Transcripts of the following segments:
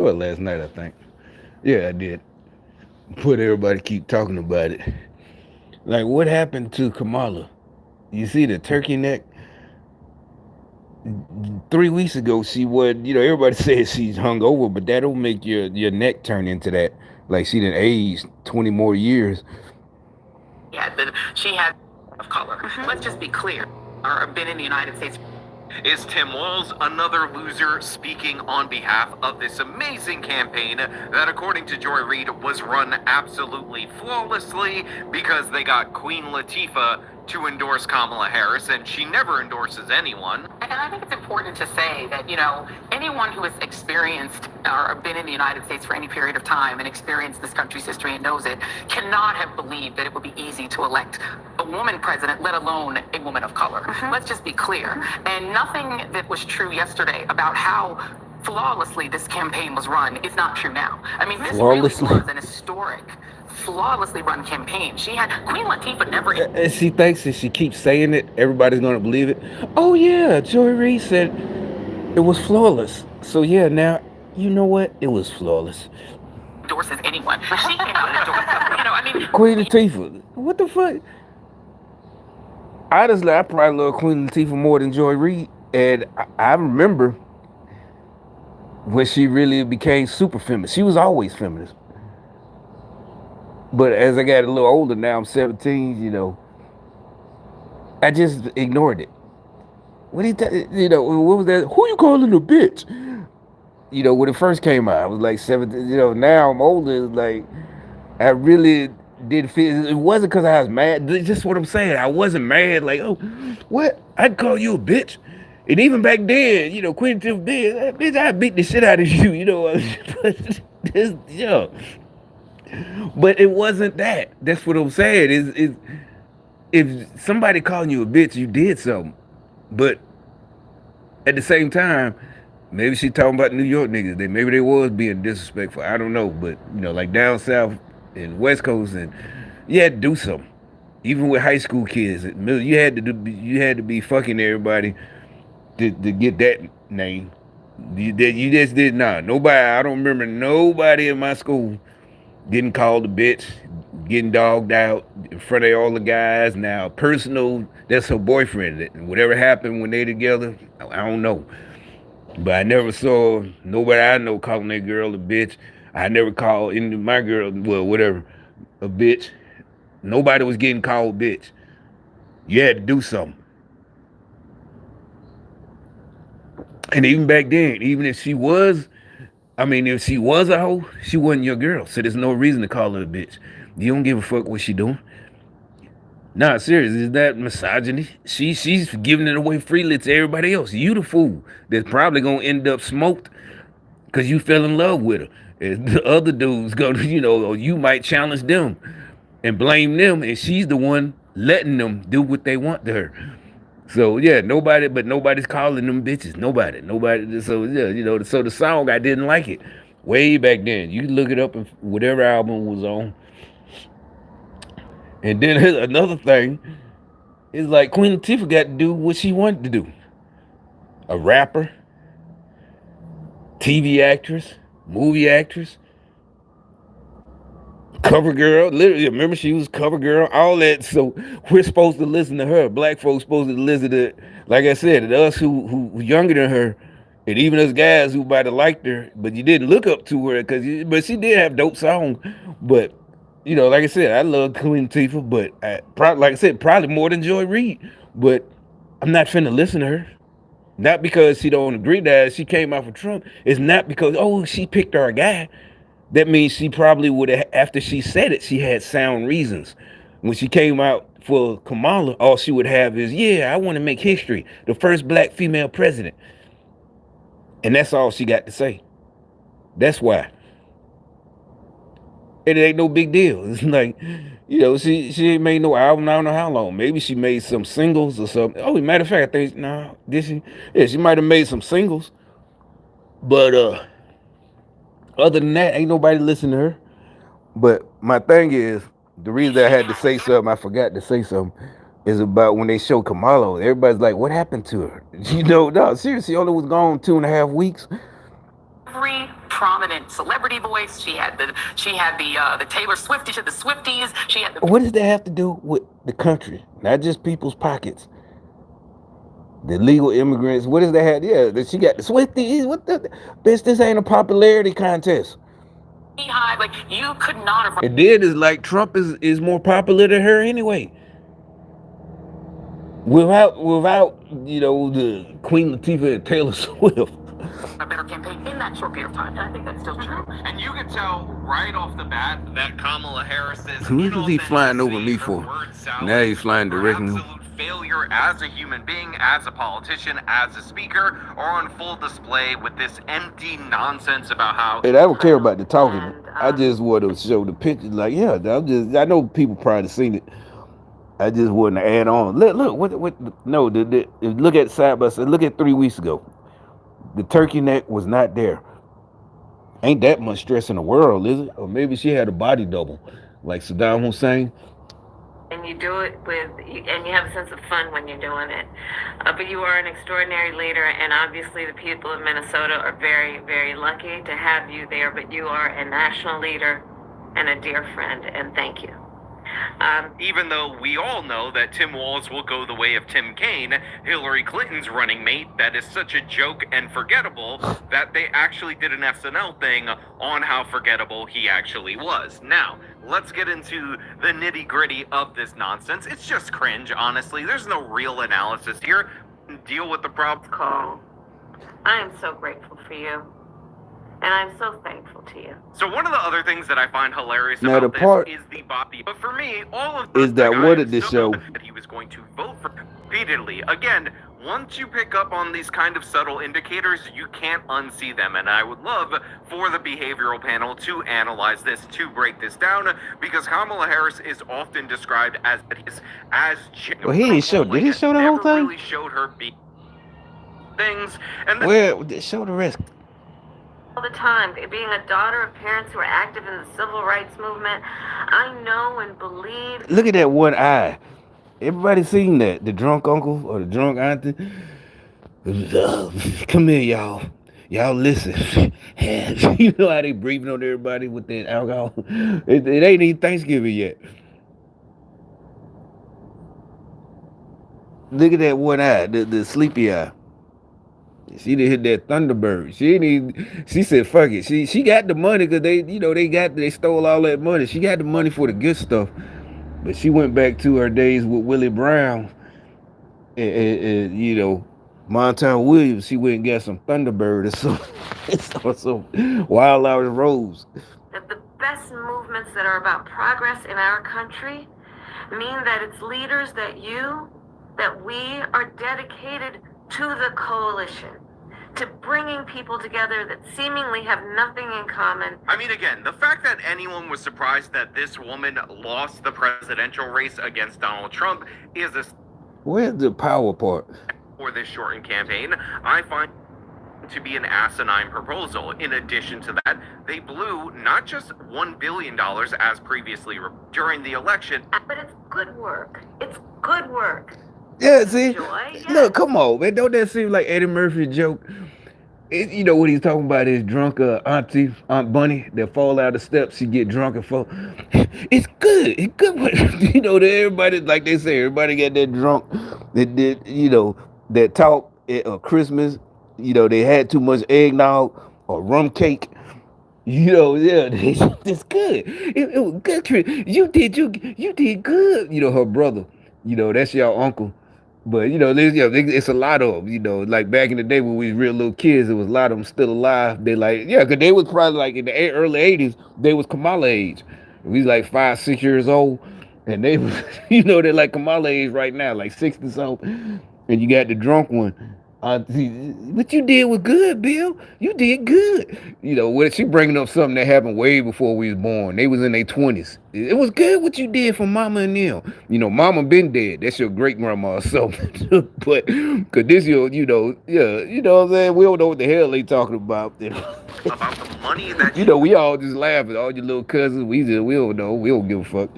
Well, last night I think. Yeah, I did. Put everybody keep talking about it. Like, what happened to Kamala? You see the turkey neck? 3 weeks ago, she was, everybody says she's hung over, but that don't make your neck turn into that. Like, she done aged 20 more years. She had of color. Let's just be clear. Or been in the United States. Is Tim Walz another loser speaking on behalf of this amazing campaign that, according to Joy Reid, was run absolutely flawlessly because they got Queen Latifah to endorse Kamala Harris, and she never endorses anyone. And I think it's important to say that, anyone who has experienced or been in the United States for any period of time and experienced this country's history and knows it cannot have believed that it would be easy to elect a woman president, let alone a woman of color. Let's just be clear. And nothing that was true yesterday about how flawlessly this campaign was run is not true now. I mean, this really was an historic, flawlessly run campaign. She had Queen Latifah never. And she thinks if she keeps saying it, everybody's gonna believe it. Oh yeah, Joy Reid said it was flawless. So yeah, now you know what? It was flawless. Endorses anyone. She came out and endorsed, Queen Latifah. What the fuck? Honestly, I probably love Queen Latifah more than Joy Reid. And I remember when she really became super feminist. She was always feminist. But as I got a little older, now I'm 17, I just ignored it. What what was that? Who you calling a bitch? When it first came out, I was like 17. Now I'm older. Like, I really did feel it wasn't because I was mad. That's just what I'm saying. I wasn't mad. Like, oh, what? I'd call you a bitch. And even back then, Queen Latifah did, bitch, I beat the shit out of you. Yeah. But it wasn't that. That's what I'm saying. Is if somebody calling you a bitch, you did something. But at the same time, maybe she talking about New York niggas. Maybe they was being disrespectful. I don't know. But like down south and West Coast, and you had to do something. Even with high school kids, you had to be fucking everybody to get that name. You just did not. Nobody. I don't remember nobody in my school getting called a bitch, getting dogged out in front of all the guys. Now, personal, that's her boyfriend. Whatever happened when they together, I don't know. But I never saw nobody I know calling that girl a bitch. I never called any of my girl, well, whatever, a bitch. Nobody was getting called bitch. You had to do something. And even back then, even if she was, if she was a hoe, she wasn't your girl. So there's no reason to call her a bitch. You don't give a fuck what she doing. Nah, serious. Is that misogyny? She's giving it away freely to everybody else. You the fool that's probably gonna end up smoked because you fell in love with her. And the other dudes go to, or you might challenge them and blame them, and she's the one letting them do what they want to her. So yeah, nobody's calling them bitches. Nobody. So yeah, so the song I didn't like it way back then. You look it up in whatever album was on. And then another thing is like Queen Latifah got to do what she wanted to do. A rapper, TV actress, movie actress, cover girl. Literally, remember she was cover girl, all that. So we're supposed to listen to her. Black folks supposed to listen to, like I said, to us who younger than her, and even us guys who might have liked her, but you didn't look up to her but she did have dope songs. But like I said, I love Queen Latifah, but like I said, probably more than Joy Reid. But I'm not finna listen to her. Not because she don't agree that she came out for Trump. It's not because she picked her guy. That means she probably would have, after she said it, she had sound reasons. When she came out for Kamala, all she would have is, yeah, I want to make history, the first black female president. And that's all she got to say. That's why. It ain't no big deal. It's like, she ain't made no album. I don't know how long. Maybe she made some singles or something. Oh, matter of fact, I think, no, did she? Yeah, she might have made some singles. But other than that, ain't nobody listening to her. But my thing is, the reason I had to say something, I forgot to say something, is about when they show Kamala. Everybody's like, what happened to her? No, seriously, only was gone 2.5 weeks. Every prominent celebrity voice. She had the Taylor Swift, she had the Swifties. She had the. What does that have to do with the country? Not just people's pockets. The legal immigrants. What does that have? Yeah, she got the Swifties. What the bitch? This ain't a popularity contest. Like you could not have. It did is like Trump is more popular than her anyway. Without the Queen Latifah and Taylor Swift. A better campaign in that short period of time, and I think that's still true. And you can tell right off the bat that Kamala Harris is. What was he flying over me for? Now he's flying directly. Absolute failure as a human being, as a politician, as a speaker, are on full display with this empty nonsense about how. And I don't care about the talking. I just want to show the pictures. Like, yeah, I know people probably seen it. I just want to add on. Look, look at side by side. Look at 3 weeks ago. The turkey neck was not there. Ain't that much stress in the world, is it? Or maybe she had a body double, like Saddam Hussein. And you do it and you have a sense of fun when you're doing it. But you are an extraordinary leader, and obviously the people of Minnesota are very, very lucky to have you there. But you are a national leader and a dear friend, and thank you. Even though we all know that Tim Walz will go the way of Tim Kaine, Hillary Clinton's running mate, that is such a joke and forgettable that they actually did an SNL thing on how forgettable he actually was. Now, let's get into the nitty-gritty of this nonsense. It's just cringe, honestly. There's no real analysis here. Deal with the problem. Carl, I am so grateful for you. And I'm so thankful to you. So one of the other things that I find hilarious now about the part this is the body. But for me, all of is that what did this show? That he was going to vote for repeatedly. Again, once you pick up on these kind of subtle indicators, you can't unsee them. And I would love for the behavioral panel to analyze this, to break this down, because Kamala Harris is often described as well, he didn't show. Did he show the whole thing? Really showed her things. And well, show the rest. All the time, being a daughter of parents who are active in the civil rights movement, I know and believe. Look at that one eye. Everybody seen that? The drunk uncle or the drunk auntie? Come here, y'all. Y'all listen. You know how they breathing on everybody with that alcohol? It ain't even Thanksgiving yet. Look at that one eye, the sleepy eye. She didn't hit that Thunderbird. She said, fuck it. She got the money because they stole all that money. She got the money for the good stuff. But she went back to her days with Willie Brown and Montel Williams. She went and got some Thunderbird or some Wild Hours Rose. That the best movements that are about progress in our country mean that it's leaders that we are dedicated to the coalition, to bringing people together that seemingly have nothing in common. I mean, again, the fact that anyone was surprised that this woman lost the presidential race against Donald Trump is where's the power part? For this shortened campaign, I find to be an asinine proposal. In addition to that, they blew not just $1 billion as previously during the election. But it's good work. It's good work. Yeah, see? Joy, yeah. Look, come on, man. Don't that seem like Eddie Murphy's joke? What he's talking about is drunk auntie, Aunt Bunny, that fall out of steps, she get drunk and fall. It's good. It's good. Everybody, like they say, everybody got that drunk that talk at Christmas. They had too much eggnog or rum cake. It's good. It was good. You did good. Her brother, that's your uncle. But it's a lot of them. Like back in the day when we was real little kids, there was a lot of them still alive. They because they was probably like in the early '80s. They was Kamala age. We was like 5, 6 years old, and they was they're like Kamala age right now, like 60 something. And you got the drunk one. What you did was good, Bill. You did good. She bringing up something that happened way before we was born. They was in their 20s. It was good what you did for Mama and them. Mama been dead. That's your great grandma or something. But cause this what I'm saying. We don't know what the hell they talking about. About the money that we all just laughing. All your little cousins. We don't know. We don't give a fuck.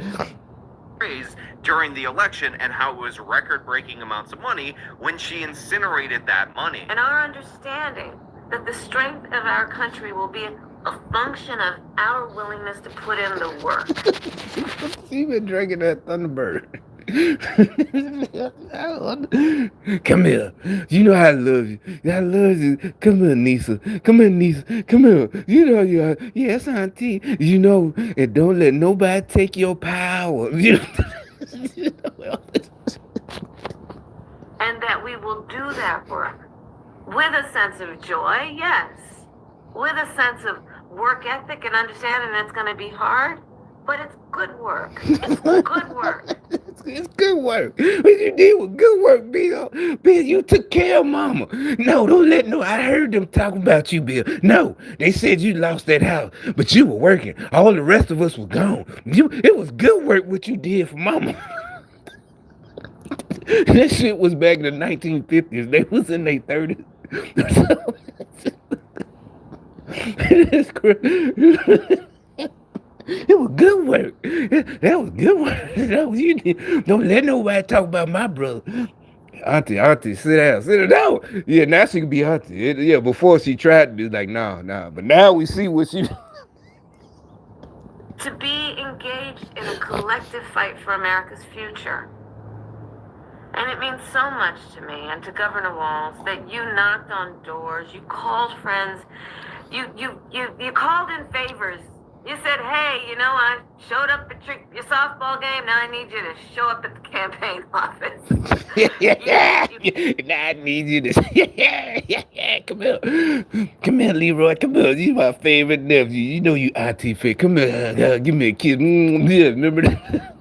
During the election, and how it was record-breaking amounts of money when she incinerated that money. And our understanding that the strength of our country will be a function of our willingness to put in the work. She been drinking that Thunderbird. Come here. You know I love you. I love you. Come here, Nisa. Come here, Nisa. Come here. You know you are. Yes, Auntie. You know, and don't let nobody take your power. You know? And that we will do that work with a sense of joy, yes. With a sense of work ethic and understanding it's going to be hard, but it's good work. It's good work. It's good work. What you did was good work, Bill. Bill, you took care of Mama. No, don't let no. I heard them talking about you, Bill. No, they said you lost that house, but you were working. All the rest of us were gone. It was good work what you did for Mama. That shit was back in the 1950s. They was in their 30s. It's crazy. It was good work. That was good work. That was you did. Don't let nobody talk about my brother. Auntie, sit down, sit down. No. Yeah, now she can be auntie. Yeah, before she tried to be like, nah. But now we see what she. To be engaged in a collective fight for America's future. And it means so much to me and to Governor Walz that you knocked on doors, you called friends, you called in favors. You said, hey, you know, I showed up at your softball game. Now I need you to show up at the campaign office. Now I need you to. Come here, Leroy. Come here. You my favorite nephew. You know you auntie fit. Come here. Give me a kiss. Yeah, remember that?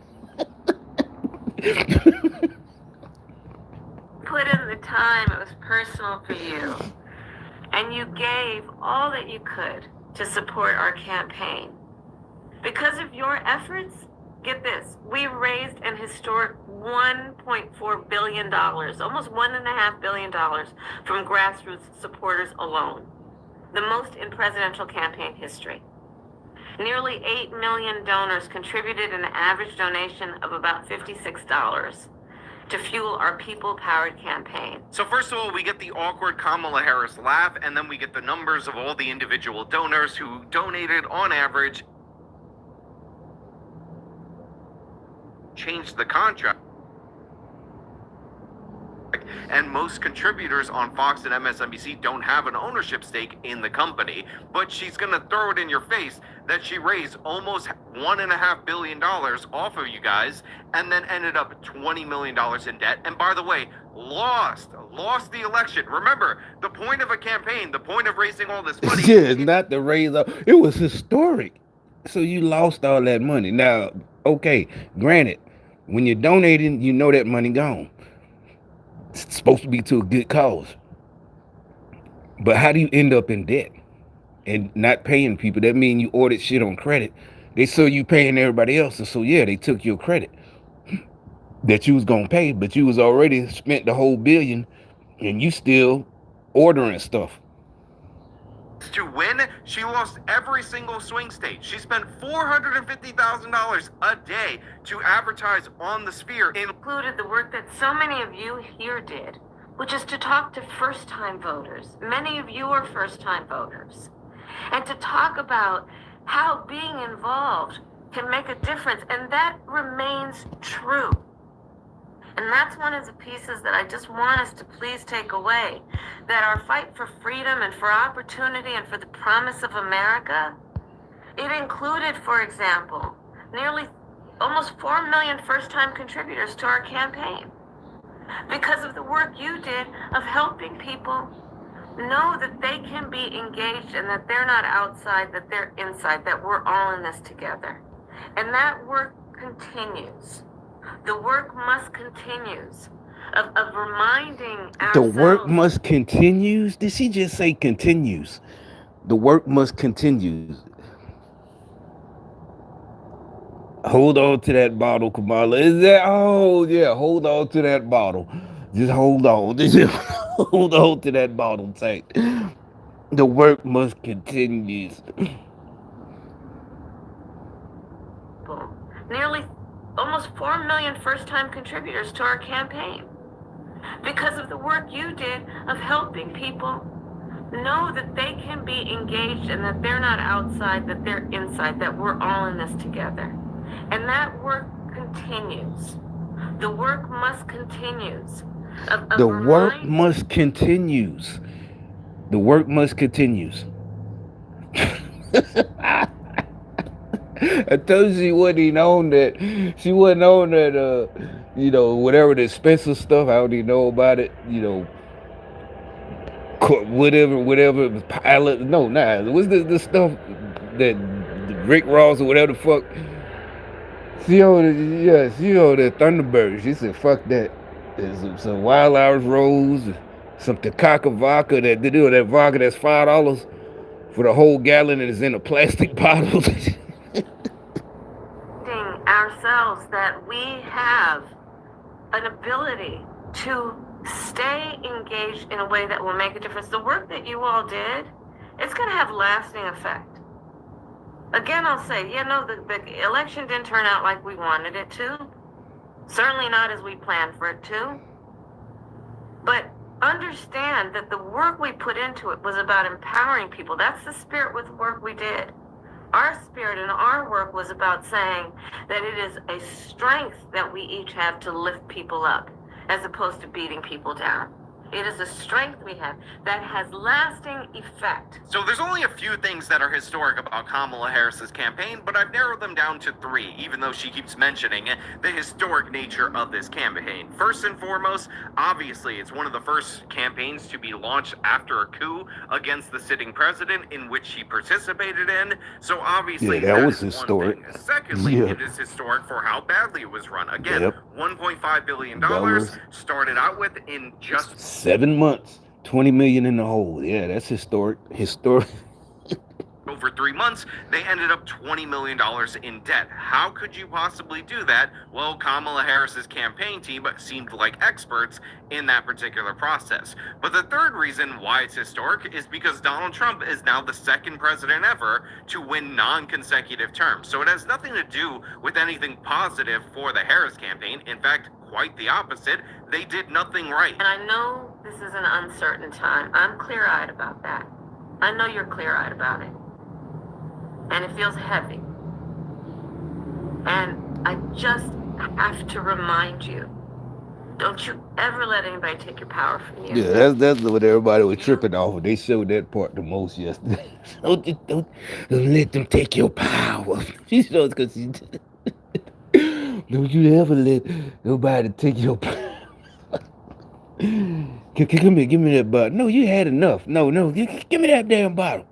Put in the time. It was personal for you. And you gave all that you could to support our campaign. Because of your efforts, get this, we raised an historic $1.4 billion, almost $1.5 billion from grassroots supporters alone, the most in presidential campaign history. Nearly 8 million donors contributed an average donation of about $56 to fuel our people-powered campaign. So first of all, we get the awkward Kamala Harris laugh, and then we get the numbers of all the individual donors who donated on average, changed the contract. And most contributors on Fox and MSNBC don't have an ownership stake in the company, but she's going to throw it in your face that she raised almost $1.5 billion off of you guys and then ended up $20 million in debt. And by the way, lost the election. Remember, the point of a campaign, the point of raising all this money. Yeah, it's not the raise up. It was historic. So you lost all that money. Now, okay, granted, when you're donating, you know that money gone. It's supposed to be to a good cause. But how do you end up in debt and not paying people? That means you ordered shit on credit. They saw you paying everybody else. And so, yeah, they took your credit that you was going to pay, but you was already spent the whole billion and you still ordering stuff. To win, she lost every single swing state. She spent $450,000 a day to advertise on the Sphere. Included the work that so many of you here did, which is to talk to first-time voters. Many of you are first-time voters. And to talk about how being involved can make a difference. And that remains true. And that's one of the pieces that I just want us to please take away, that our fight for freedom and for opportunity and for the promise of America, it included, for example, nearly almost 4 million first-time contributors to our campaign because of the work you did of helping people know that they can be engaged and that they're not outside, that they're inside, that we're all in this together. And that work continues. The work must continues of reminding ourselves. The work must continues? Did she just say continues? The work must continue. Hold on to that bottle, Kamala. Is that? Oh, yeah. Hold on to that bottle. Just hold on. Just hold on to that bottle tight. The work must continue. Nearly almost 4 million first-time contributors to our campaign because of the work you did of helping people know that they can be engaged and that they're not outside, that they're inside, that we're all in this together. And that work continues. The work must continues. The work must continues. The work must continues. I told you she wasn't even on that. She wasn't on that. Whatever the expensive stuff. I don't even know about it. Whatever pilot. No, nah. What's the stuff that Rick Ross or whatever the fuck? She on the Thunderbird. She said, "Fuck that." There's some Wild Irish Rose, some Takaka vodka that vodka that's $5 for the whole gallon and it's in a plastic bottle. Ourselves that we have an ability to stay engaged in a way that will make a difference. The work that you all did, it's going to have lasting effect. Again, I'll say, the election didn't turn out like we wanted it to. Certainly not as we planned for it to. But understand that the work we put into it was about empowering people. That's the spirit with the work we did. Our spirit and our work was about saying that it is a strength that we each have to lift people up, as opposed to beating people down. It is a strength we have that has lasting effect. So there's only a few things that are historic about Kamala Harris's campaign, but I've narrowed them down to 3, even though she keeps mentioning the historic nature of this campaign. First and foremost, obviously, it's one of the first campaigns to be launched after a coup against the sitting president, in which she participated in. So obviously, that was historic. Secondly, it is historic for how badly it was run. Again, $1.5 billion started out with in just 7 months, 20 million in the hole. Yeah, that's historic. Over 3 months, they ended up $20 million in debt. How could you possibly do that? Well, Kamala Harris's campaign team seemed like experts in that particular process. But the third reason why it's historic is because Donald Trump is now the second president ever to win non-consecutive terms. So it has nothing to do with anything positive for the Harris campaign. In fact, quite the opposite. They did nothing right. And I know this is an uncertain time. I'm clear-eyed about that. I know you're clear-eyed about it. And it feels heavy. And I just have to remind you, don't you ever let anybody take your power from you. Yeah, that's what everybody was tripping off of. They showed that part the most yesterday. Don't let them take your power. She shows because she don't you ever let nobody take your power. Come here, give me that bottle. No, you had enough. No, give me that damn bottle.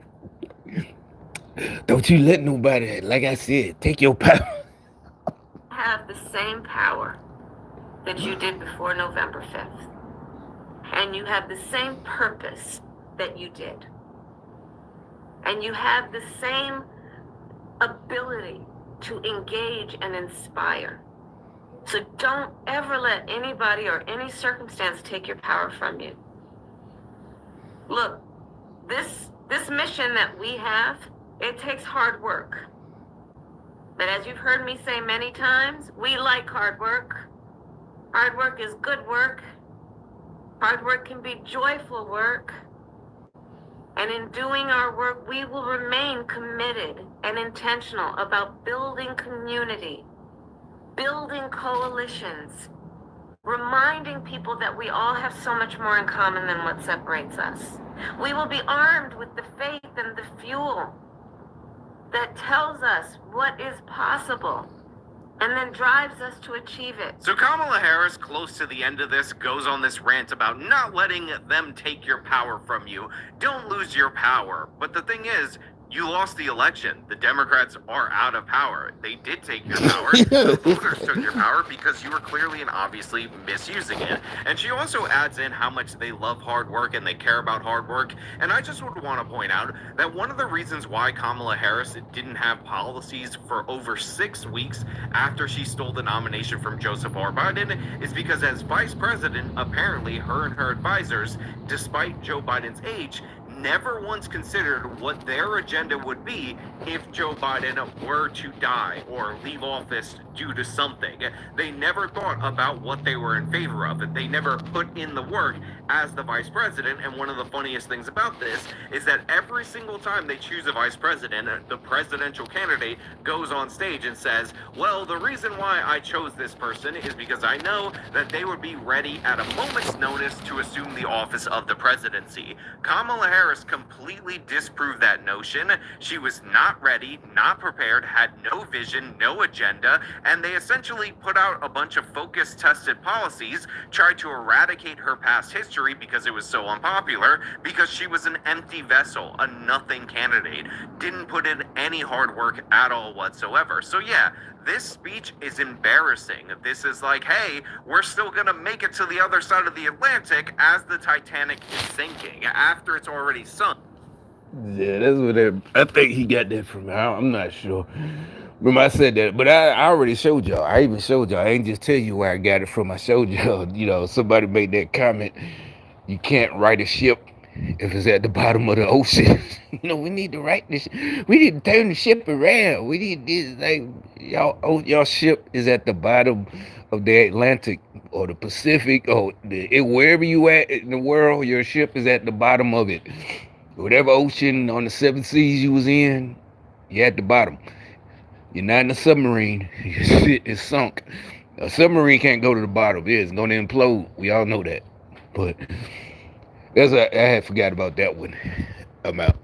Don't you let nobody, like I said, take your power. Have the same power that you did before November 5th. And you have the same purpose that you did. And you have the same ability to engage and inspire. So don't ever let anybody or any circumstance take your power from you. Look, this mission that we have, it takes hard work. But as you've heard me say many times, we like hard work. Hard work is good work. Hard work can be joyful work. And in doing our work, we will remain committed and intentional about building community, building coalitions, reminding people that we all have so much more in common than what separates us. We will be armed with the faith and the fuel that tells us what is possible and then drives us to achieve it. So Kamala Harris, close to the end of this, goes on this rant about not letting them take your power from you. Don't lose your power. But the thing is, you lost the election. The Democrats are out of power. They did take your power. The voters took your power because you were clearly and obviously misusing it. And she also adds in how much they love hard work and they care about hard work. And I just would want to point out that one of the reasons why Kamala Harris didn't have policies for over 6 weeks after she stole the nomination from Joseph R. Biden is because as vice president, apparently her and her advisors, despite Joe Biden's age, never once considered what their agenda would be if Joe Biden were to die or leave office due to something. They never thought about what they were in favor of. They never put in the work as the vice president. And one of the funniest things about this is that every single time they choose a vice president, the presidential candidate goes on stage and says, well, the reason why I chose this person is because I know that they would be ready at a moment's notice to assume the office of the presidency. Kamala Harris completely disproved that notion. She was not ready, not prepared, had no vision, no agenda, and they essentially put out a bunch of focus-tested policies, tried to eradicate her past history because it was so unpopular, because she was an empty vessel, a nothing candidate, didn't put in any hard work at all whatsoever. So yeah, this speech is embarrassing. This is like, hey, we're still gonna make it to the other side of the Atlantic as the Titanic is sinking, after it's already sunk. Yeah, that's what I think he got that from. I'm not sure. Remember I said that, but I already showed y'all. I even showed y'all. I ain't just tell you where I got it from. I showed y'all. You know, somebody made that comment. You can't right a ship if it's at the bottom of the ocean. You know, we need to right this. We need to turn the ship around. We need this. Like y'all ship is at the bottom of the Atlantic or the Pacific or wherever you at in the world. Your ship is at the bottom of it. Whatever ocean on the 7 seas you was in, you're at the bottom. You're not in a submarine. Your shit is sunk. A submarine can't go to the bottom. It's going to implode. We all know that. But I had forgot about that one. I'm out.